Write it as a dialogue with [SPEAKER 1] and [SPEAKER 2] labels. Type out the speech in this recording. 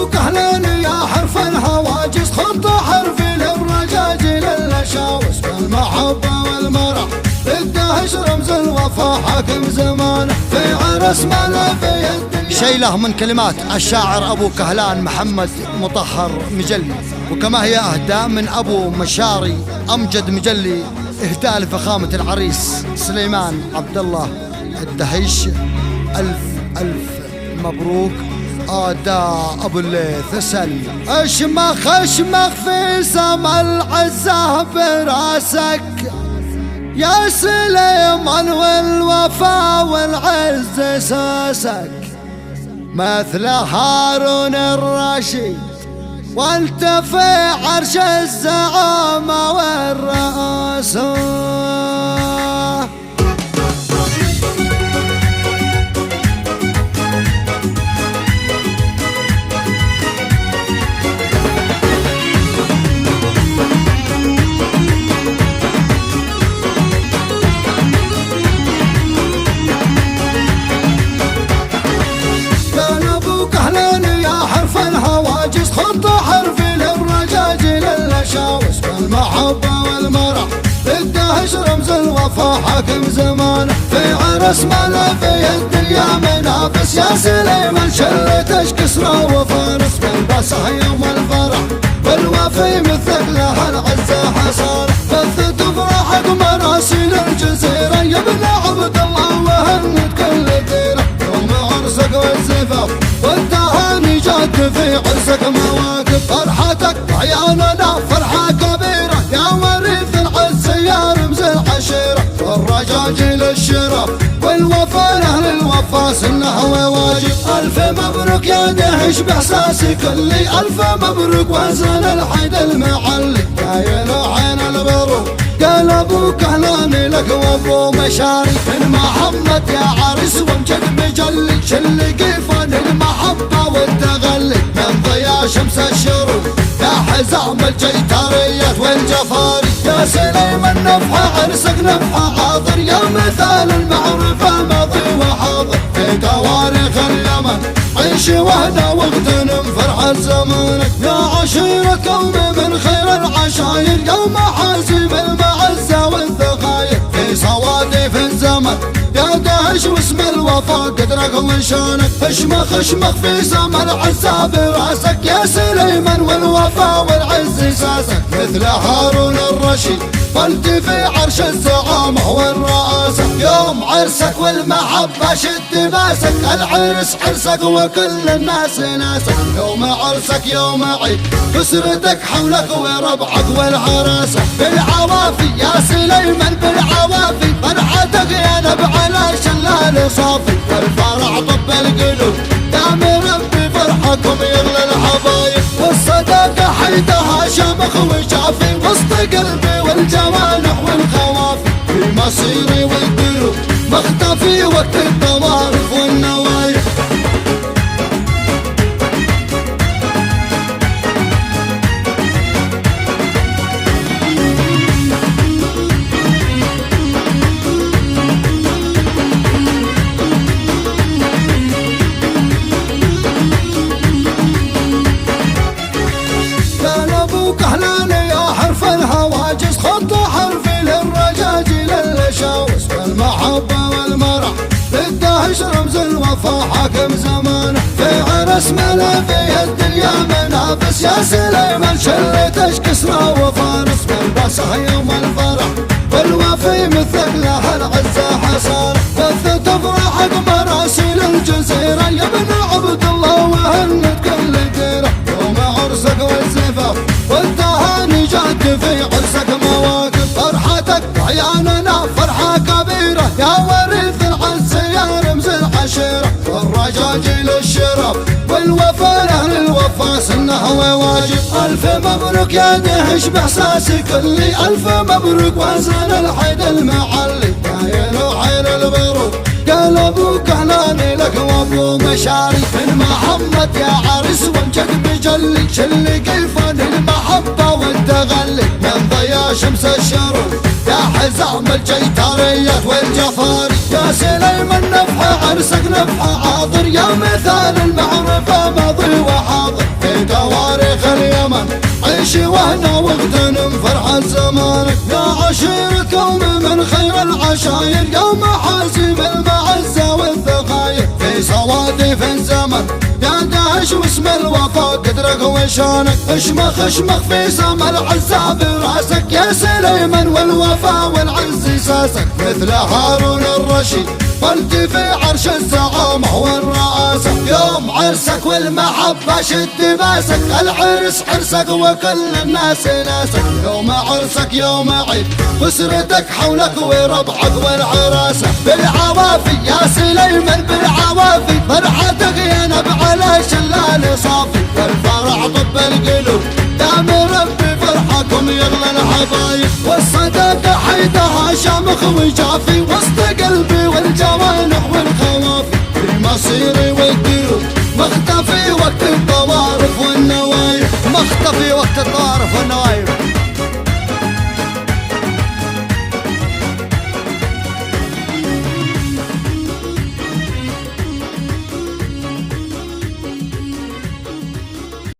[SPEAKER 1] ابو كهلان يا حرف الهواجس خط حرفي للرجاج للشاوس بالمحبه والمرح الدهش رمز الوفا حاكم زمانه في عرس ملا في الدنيا.
[SPEAKER 2] شيله من كلمات الشاعر ابو كهلان محمد مطهر مجلي، وكما هي اهداء من ابو مشاري امجد مجلي، اهداء لفخامه العريس سليمان عبد الله الدهيش. الف مبروك اداء ابو الليث سل. اشمخ في سما العزه براسك يا سليمان والوفا والعز ساسك، مثل هارون الرشيد وانت في عرش الزعامة والرئاسة. خط حرفي للرجاج للشاوس بالمحبة والمرح الدهش رمز الوفا حاكم زمانه في عرس ملا في الدنيا منافس يا سليمان شلتش كسرى وفارس بالبسه يوم الفرح والوفي مثل لها العزة حصانه بث تفرحك مراسيل الجزيرة يا ابن عبد الله وهنت كل ديرة يوم عرسك والزفاف والتهاني جاد في عرسك مواقف فرحتك عياننا فرحة كبيرة يا وريث العز يا رمز العشيرة والرجاج للشرف والوفا لأهل الوفا سنه وواجب. ألف مبروك يا دهش بإحساسي كلي ألف مبروك وزن الحيد المعلي كاين عين البروك قال ابو كهلان لك وابو مشاري من محمد يا عرس وامجد مجلي شل قيفان المحبه والتغلي من ضيا شمس الشروق يا حزام الجيتاريات والجفاري يا سليمان نفحه عرسك نفحه حاضر يا مثال المعرفه ماضي وحاضر في تواريخ اليمن عيش وهدى واغتنم فرحة زمانك يا عشيرة كون من خير العشاير يوم حازم المعزة والذخاير في صوادف الزمن يا دهش واسم الوفا قدرك وشانك اشمخ في سما العزة براسك يا سليمان والوفا والعز ساسك مثل هارون الرشيد قلت في عرش الزعامة والرئاسة يوم عرسك والمحبة شد ماسك العرس عرسك وكل الناس ناسك يوم عرسك يوم عيد كسرتك حولك وربعك والعراسة بالعوافي يا سليمان بالعوافي فرحتك يا نبع الشلال صافي والفرح طب القلوب يا مربي فرحكم يغلى الحبايب والصداقة حيدها شمخ وشافي وسط قلبي والجوانح والخوافي في مصيري والدروب مختفي وقت الطوارف والنوايف. خط حرفي للرجاج للشاوس بالمحبة والمرح الدهش رمز الوفا حاكم زمانه في عرس ملا في الدنيا منافس يا سليمان شلتش كسرى وفارس بالبسه يوم الفرح والوفي مثل لها العزة حصانه بث تفرحك مراسيل الجزيرة يا ابن عبد الله وهنت كل ديرة يوم عرسك والزفاف والتهاني جاد في عرسك مواقف فرحتك عياننا فرحة كبيرة يا وريث العز يا رمز العشيرة والرجاج للشرف والوفا لأهل الوفا سنه وواجب. ألف مبروك يا دهش بإحساسي كلي ألف مبروك وزن الحيد المعلي كاين عين البروك قال ابو كهلان لك وابو مشاري من محمد يا عرس وامجد مجلي شل قيفان المحبة والتغلي من ضيا شمس الشروق يا حزام الجيتاريات والجفاري يا سليمان نفحه عرسك نفحه حاضر يا مثال المعرفة ماضي وحاضر
[SPEAKER 1] شوهنا واغتنم فرحة زمانك يا عشيرة كون من خير العشاير يوم حازم المعزة والذخاير في صوادف الزمن يا داعش واسم الوفا قدرك وشانك اشمخ اشمخ في سما العزة براسك يا سليمان والوفا والعز ساسك مثل هارون الرشيد قلت في عرش الزعامة والرئاسة يوم عرسك والمحبة شد ماسك العرس عرسك وكل الناس ناسك يوم عرسك يوم عيد واسرتك حولك وربعك والعراسة بالعوافي يا سليمان بالعوافي فرحتك ينب على شلال صافي والفرح طب القلوب دام ربي فرحكم يغلى الحبايب والصداقة حيدها شامخ وجافي وسط قلبي والجوانح والخوافي في مصيري والدروب مختفي وقت الطوارف والنوايب مختفي وقت الطوارف والنوايب